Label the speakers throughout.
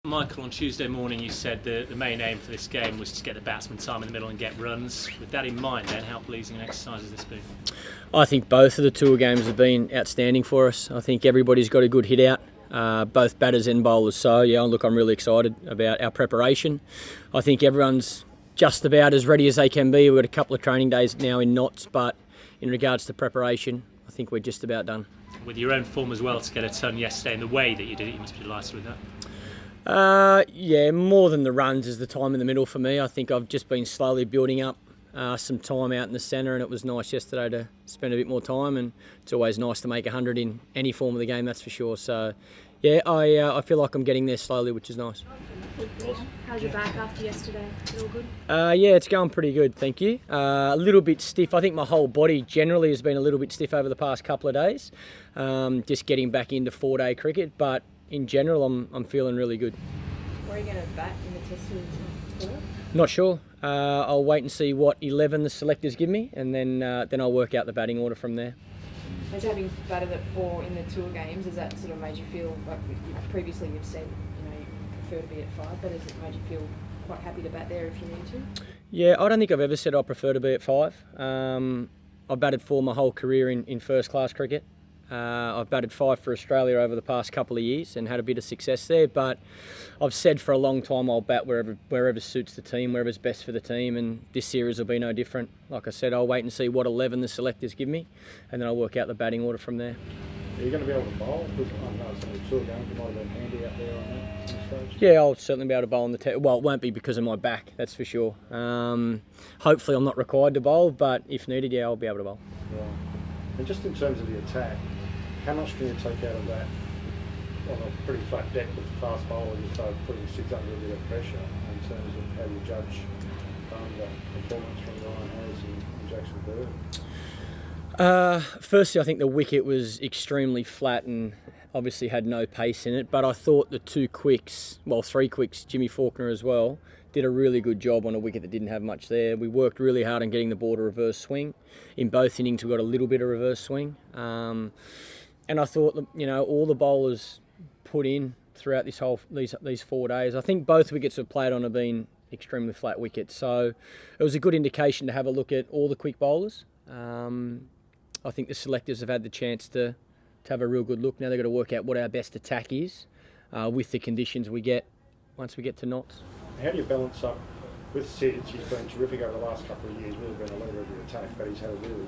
Speaker 1: Michael, on Tuesday morning you said the main aim for this game was to get the batsman time in the middle and get runs. With that in mind then, how pleasing an exercise has this been?
Speaker 2: I think both of the tour games have been outstanding for us. I think everybody's got a good hit out, both batters and bowlers. So yeah, look, I'm really excited about our preparation. I think everyone's just about as ready as they can be. We've got a couple of training days now in knots, but in regards to preparation, I think we're just about done.
Speaker 1: With your own form as well to get a ton yesterday and the way that you did it, you must be delighted with that.
Speaker 2: Yeah, more than the runs is the time in the middle for me. I think I've just been slowly building up some time out in the centre, and it was nice yesterday to spend a bit more time, and it's always nice to make 100 in any form of the game, that's for sure. So yeah, I feel like I'm getting there slowly, which is nice.
Speaker 3: How's your back after yesterday? Is it all good?
Speaker 2: Yeah, it's going pretty good, thank you. A little bit stiff. I think my whole body generally has been a little bit stiff over the past couple of days. Just getting back into 4-day cricket, but in general, I'm feeling really good.
Speaker 3: Where are you going to bat in the test series?
Speaker 2: Not sure. I'll wait and see what 11 the selectors give me, and then I'll work out the batting order from there.
Speaker 3: Has having batted at 4 in the tour games, has that sort of made you feel like previously you've said you prefer to be at 5, but has it made you feel quite happy to bat there if you need to?
Speaker 2: Yeah, I don't think I've ever said I prefer to be at 5. I've batted 4 my whole career in first class cricket. I've batted 5 for Australia over the past couple of years and had a bit of success there, but I've said for a long time I'll bat wherever suits the team, wherever's best for the team, and this series will be no different. Like I said, I'll wait and see what 11 the selectors give me, and then I'll work out the batting order from there.
Speaker 4: Are you going to be able to bowl? Because I know it's only 2 games, you might have been handy out there on that stage.
Speaker 2: Yeah, I'll certainly be able to bowl on the well, it won't be because of my back, that's for sure. Hopefully I'm not required to bowl, but if needed, yeah, I'll be able to bowl.
Speaker 4: Right. And just in terms of the attack, how much can you take out of that on a pretty flat deck with the fast bowler? You start putting 6 under a bit of pressure in terms of how you judge the performance from Ryan Harris and Jackson Bird?
Speaker 2: Firstly, I think the wicket was extremely flat and obviously had no pace in it, but I thought the 3 quicks, Jimmy Faulkner as well, did a really good job on a wicket that didn't have much there. We worked really hard on getting the ball to reverse swing. In both innings, we got a little bit of reverse swing. And I thought, all the bowlers put in throughout these 4 days. I think both wickets we've played on have been extremely flat wickets. So it was a good indication to have a look at all the quick bowlers. I think the selectors have had the chance to have a real good look. Now they've got to work out what our best attack is with the conditions we get once we get to knots.
Speaker 4: How do you balance up with Sid? He's been terrific over the last couple of years, really been a leader of the attack, but he's had a really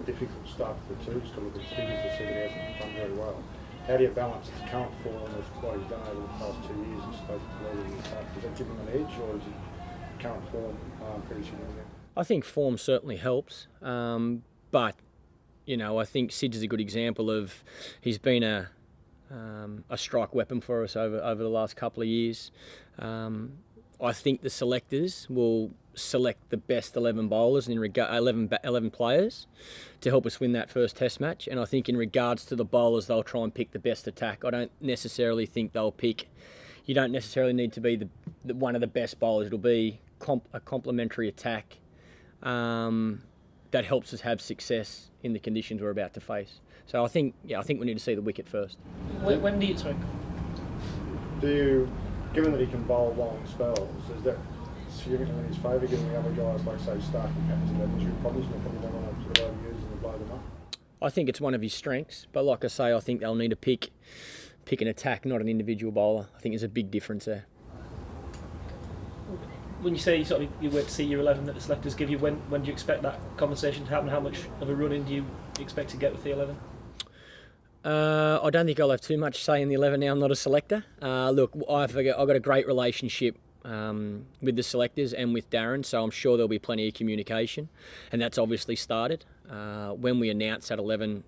Speaker 4: difficult start to the tours to look at his figures to see that he hasn't done very well. How do you balance his current form with what he's done over the past 2 years and supposed to lead in the attack? Does that give him an edge, or is his current form pretty significant?
Speaker 2: I think form certainly helps, but I think Sid is a good example of he's been a strike weapon for us over the last couple of years. I think the selectors will select the best 11 bowlers in 11 players to help us win that first test match, and I think in regards to the bowlers, they'll try and pick the best attack. I don't necessarily think they'll pick. You don't necessarily need to be the one of the best bowlers. It'll be a complementary attack that helps us have success in the conditions we're about to face. So I think we need to see the wicket first.
Speaker 5: When do you
Speaker 4: Given that he can bowl long spells, is that significantly in his favour, given the other guys like, say, Stark and Patterson have injury problems and they probably don't want to sort of overuse them and blow them up?
Speaker 2: I think it's one of his strengths, but like I say, I think they'll need to pick an attack, not an individual bowler. I think there's a big difference there.
Speaker 5: When you say you wait to see your 11 that the selectors give you, when do you expect that conversation to happen? How much of a run-in do you expect to get with the 11?
Speaker 2: I don't think I'll have too much say in the 11 now. I'm not a selector. Look, I've got a great relationship with the selectors and with Darren, so I'm sure there'll be plenty of communication, and that's obviously started. When we announce at 11,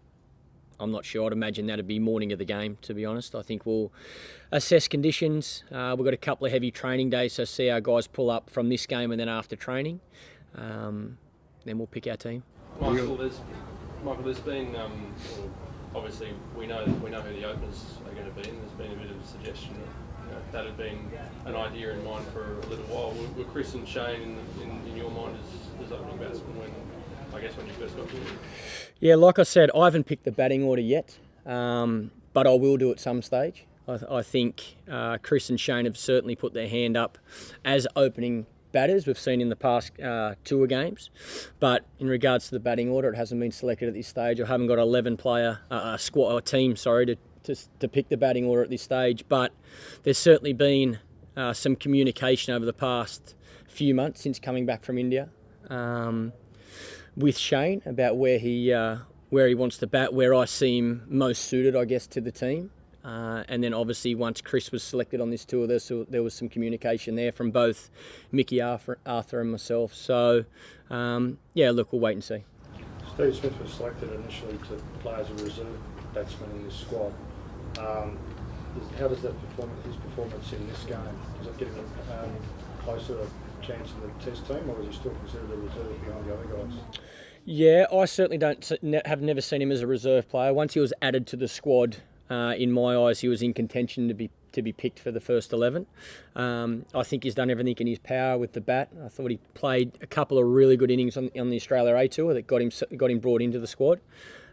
Speaker 2: I'm not sure. I'd imagine that'd be morning of the game, to be honest. I think we'll assess conditions. We've got a couple of heavy training days, so see our guys pull up from this game and then after training. Then we'll pick our team.
Speaker 6: Michael, there's been obviously we know who the openers are going to be, and there's been a bit of a suggestion that had been an idea in mind for a little while. Were Chris and Shane in your mind as opening batsmen when you first got to it?
Speaker 2: Yeah, like I said, I haven't picked the batting order yet, but I will do at some stage. I think Chris and Shane have certainly put their hand up as opening batters we've seen in the past tour games. But in regards to the batting order, it hasn't been selected at this stage. I haven't got 11-player squad or team, to pick the batting order at this stage. But there's certainly been some communication over the past few months since coming back from India with Shane about where he wants to bat, where I see him most suited, I guess, to the team. And then obviously once Chris was selected on this tour, there was some communication there from both Mickey, Arthur and myself. So, look, we'll wait and see.
Speaker 4: Steve Smith was selected initially to play as a reserve batsman in this squad. How does his performance in this game, does it give him closer a chance in the Test team, or is he still considered a reserve behind the other guys?
Speaker 2: Yeah, I certainly have never seen him as a reserve player. Once he was added to the squad, in my eyes, he was in contention to be picked for the first 11. I think he's done everything in his power with the bat. I thought he played a couple of really good innings on the Australia A Tour that got him brought into the squad.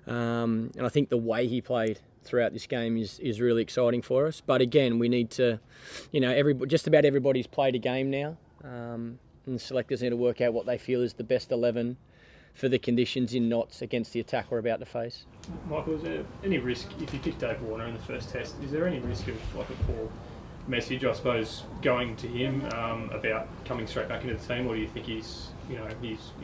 Speaker 2: And I think the way he played throughout this game is really exciting for us. But again, we need to, just about everybody's played a game now, and the selectors need to work out what they feel is the best 11 for the conditions in knots against the attack we're about to face.
Speaker 1: Michael, is there any risk, if you pick Dave Warner in the first test, is there any risk of like a poor message, I suppose, going to him about coming straight back into the team, or do you think he's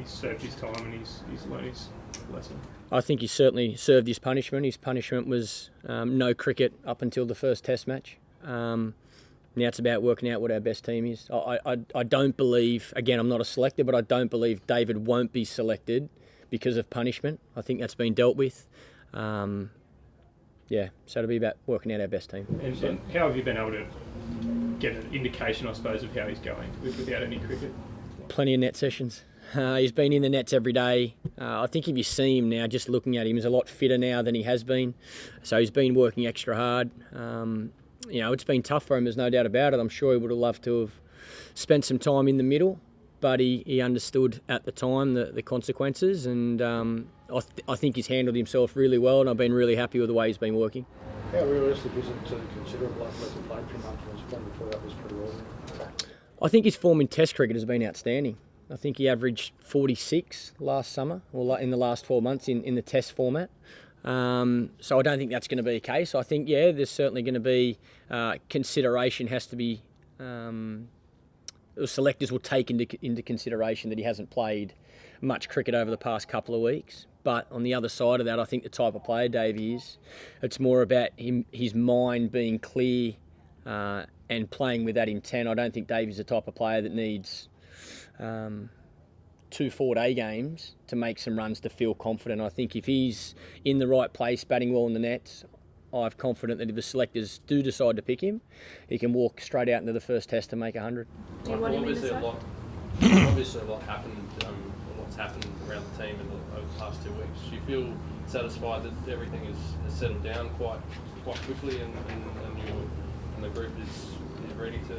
Speaker 1: served his time and he's learned his lesson?
Speaker 2: I think he certainly served his punishment. His punishment was no cricket up until the first test match. Now it's about working out what our best team is. I don't believe, again, I'm not a selector, but I don't believe David won't be selected because of punishment. I think that's been dealt with. So it'll be about working out our best team.
Speaker 1: And how have you been able to get an indication, I suppose, of how he's going without any cricket?
Speaker 2: Plenty of net sessions. He's been in the nets every day. I think if you see him now, just looking at him, he's a lot fitter now than he has been. So he's been working extra hard. It's been tough for him, there's no doubt about it. I'm sure he would have loved to have spent some time in the middle, but he understood at the time the consequences, and I think he's handled himself really well, and I've been really happy with the way he's been working.
Speaker 4: How realistic is it to consider a bloke that's played for a month and his form before that was pretty ordinary?
Speaker 2: I think his form in Test cricket has been outstanding. I think he averaged 46 last summer, or in the last 12 months in the Test format. So I don't think that's going to be a case. I think, there's certainly going to be consideration has to be, the selectors will take into consideration that he hasn't played much cricket over the past couple of weeks. But on the other side of that, I think the type of player Davey is, it's more about his mind being clear and playing with that intent. I don't think Davey's the type of player that needs 2 4-day games to make some runs to feel confident. I think if he's in the right place, batting well in the nets, I'm confident that if the selectors do decide to pick him, he can walk straight out into the first test and make 100.
Speaker 3: Do you want him in the side?
Speaker 6: Obviously a lot happened, what's happened around the team over the past 2 weeks. Do you feel satisfied that everything has settled down quite quickly and the group is ready to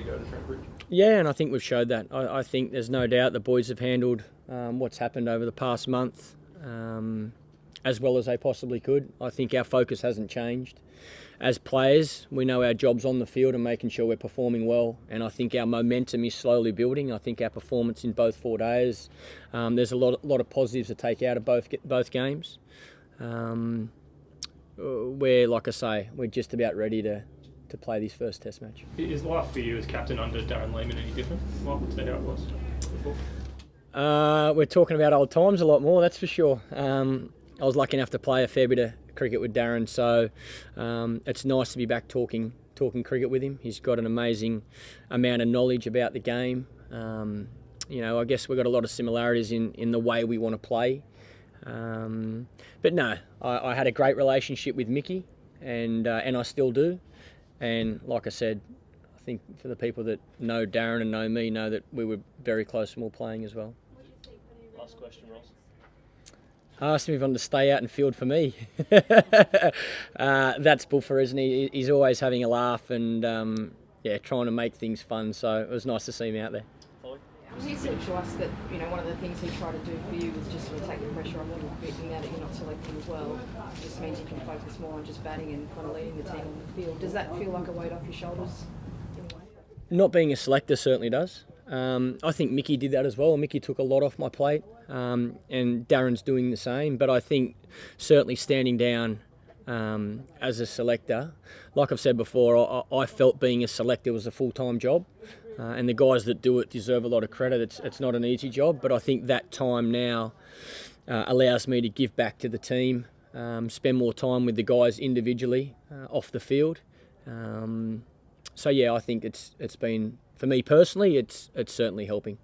Speaker 6: go to Trent Bridge?
Speaker 2: Yeah, and I think we've showed that. I think there's no doubt the boys have handled what's happened over the past month as well as they possibly could. I think our focus hasn't changed. As players, we know our job's on the field and making sure we're performing well, and I think our momentum is slowly building. I think our performance in both 4 days, there's a lot of positives to take out of both games. Like I say, we're just about ready to play this first test match.
Speaker 1: Is life for you as captain under Darren Lehman any different, Michael, to how it was before?
Speaker 2: We're talking about old times a lot more, that's for sure. I was lucky enough to play a fair bit of cricket with Darren, so it's nice to be back talking cricket with him. He's got an amazing amount of knowledge about the game. I guess we've got a lot of similarities in the way we want to play. But no, I had a great relationship with Mickey, and I still do. And like I said, I think for the people that know Darren and know me, know that we were very close when we were playing as well.
Speaker 5: Last question, Ross.
Speaker 2: I asked him if he wanted to stay out and field for me. That's Buffer, isn't he? He's always having a laugh and trying to make things fun. So it was nice to see him out there.
Speaker 5: Holly?
Speaker 3: He said to us that, you know, one of the things he tried to do for you was just sort of take the pressure off a little bit, and now that you're not selecting as well, it just means you can focus more on just batting and kind of leading the team on the field. Does that feel like a weight off your shoulders in a way?
Speaker 2: Not being a selector certainly does. I think Mickey did that as well. Mickey took a lot off my plate, and Darren's doing the same. But I think certainly standing down as a selector, like I've said before, I felt being a selector was a full-time job. And the guys that do it deserve a lot of credit. It's not an easy job, but I think that time now allows me to give back to the team, spend more time with the guys individually off the field. So yeah, I think it's been, for me personally, it's certainly helping.